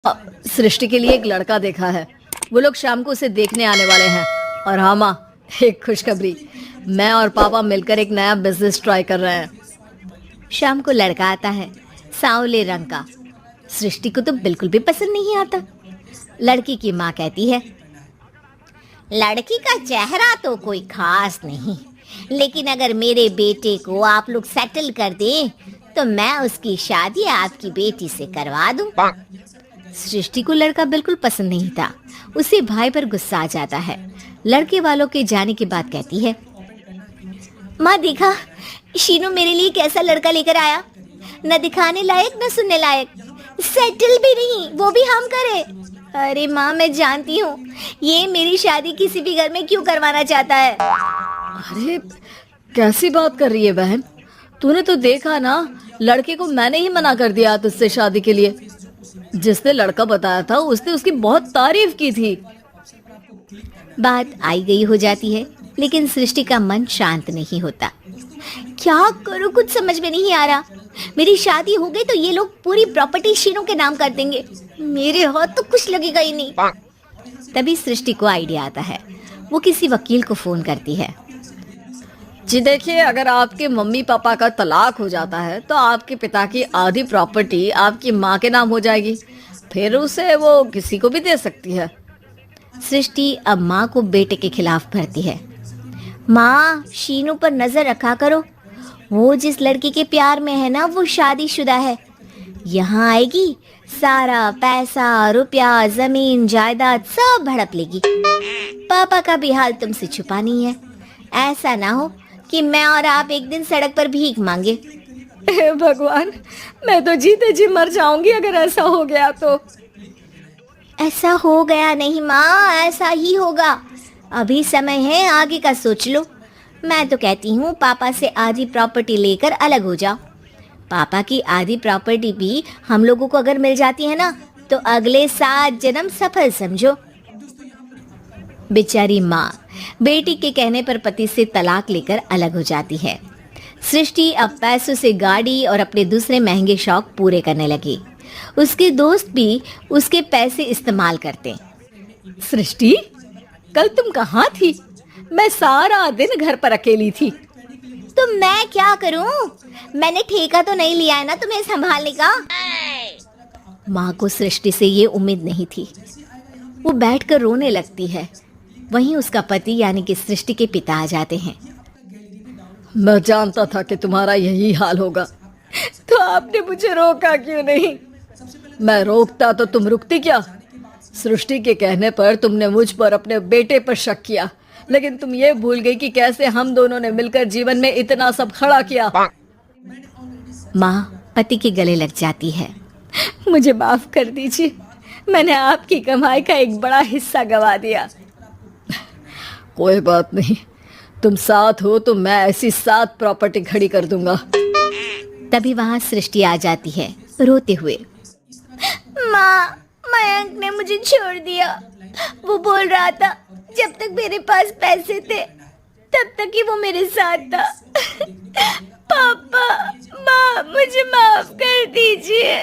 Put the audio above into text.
अ, सृष्टि के लिए एक लड़का देखा है। वो लोग शाम को उसे देखने आने वाले हैं। और हाँ माँ, एक खुशखबरी, मैं और पापा मिलकर एक नया बिजनेस ट्राई कर रहे हैं। शाम को लड़का आता है, सांवले रंग का। सृष्टि को तो बिल्कुल भी पसंद नहीं आता। लड़की की माँ कहती है, लड़की का चेहरा तो कोई खास नहीं, लेकिन अगर मेरे बेटे को आप लोग सेटल कर दें तो मैं उसकी शादी आपकी बेटी से करवा दूं। सृष्टि को लड़का बिल्कुल पसंद नहीं था। उसे भाई पर गुस्सा आ जाता है। लड़के वालों के जाने के बाद कहती है, माँ देखा, शीनू मेरे लिए कैसा लड़का लेकर आया। न दिखाने लायक न सुनने लायक, सेटल भी नहीं, वो भी हम करे। अरे माँ, मैं जानती हूँ ये मेरी शादी किसी भी घर में क्यों करवाना चाहता है। अरे कैसी बात कर रही है बहन, तूने तो देखा ना, लड़के को मैंने ही मना कर दिया तुझसे शादी के लिए। जिसने लड़का बताया था उसने उसकी बहुत तारीफ की थी। बात आई गई हो जाती है, लेकिन सृष्टि का मन शांत नहीं होता। क्या करूँ, कुछ समझ में नहीं आ रहा। मेरी शादी हो गई तो ये लोग पूरी प्रॉपर्टी शीनू के नाम कर देंगे। मेरे हाथ तो कुछ लगेगा ही नहीं। तभी सृष्टि को आइडिया आता है। वो किसी वकील को फोन करती है। जी देखिए, अगर आपके मम्मी पापा का तलाक हो जाता है तो आपके पिता की आधी प्रॉपर्टी आपकी माँ के नाम हो जाएगी। फिर उसे वो किसी को भी दे सकती है। सृष्टि अब माँ को बेटे के खिलाफ भरती है। माँ, शीनू पर नजर रखा करो। वो जिस लड़की के प्यार में है ना, वो शादीशुदा है। यहाँ आएगी, सारा पैसा, रुपया, जमीन, जायदाद सब हड़प लेगी। पापा का भी हाल तुमसे छुपा नहीं है। ऐसा ना हो कि मैं और आप एक दिन सड़क पर भीख मांगे। हे भगवान, मैं तो जीते जी मर जाऊंगी अगर ऐसा हो गया तो। ऐसा हो गया नहीं माँ, ऐसा ही होगा। अभी समय है, आगे का सोच लो। मैं तो कहती हूँ पापा से आधी प्रॉपर्टी लेकर अलग हो जाओ। पापा की आधी प्रॉपर्टी भी हम लोगों को अगर मिल जाती है ना, तो अगले 7 जन्म सफल समझो। बेचारी माँ बेटी के कहने पर पति से तलाक लेकर अलग हो जाती है। सृष्टि अब पैसों से गाड़ी और अपने दूसरे महंगे शौक पूरे करने लगी। उसके दोस्त भी उसके पैसे इस्तेमाल करते। सृष्टि, कल तुम कहाँ थी? मैं सारा दिन घर पर अकेली थी। तो मैं क्या करूं? मैंने ठेका तो नहीं लिया है ना तुम्हें संभालने का। माँ को सृष्टि से ये उम्मीद नहीं थी। वो बैठकर रोने लगती है। वहीं उसका पति यानी कि सृष्टि के पिता आ जाते हैं। मैं जानता था कि तुम्हारा यही हाल होगा, तो आपने मुझे रोका क्यों नहीं? मैं रोकता तो तुम रुकती क्या? सृष्टि के कहने पर तुमने मुझ पर, अपने बेटे पर शक किया, लेकिन तुम ये भूल गई कि कैसे हम दोनों ने मिलकर जीवन में इतना सब खड़ा किया। माँ पति के गले लग जाती है। मुझे माफ कर दीजिए, मैंने आपकी कमाई का एक बड़ा हिस्सा गवा दिया। कोई बात नहीं, तुम साथ हो तो मैं ऐसी 7 प्रॉपर्टी खड़ी कर दूंगा। तभी वहाँ सृष्टि आ जाती है रोते हुए। माँ, मयंक ने मुझे छोड़ दिया। वो बोल रहा था जब तक मेरे पास पैसे थे तब तक ही वो मेरे साथ था। पापा, माँ, मुझे माफ कर दीजिए।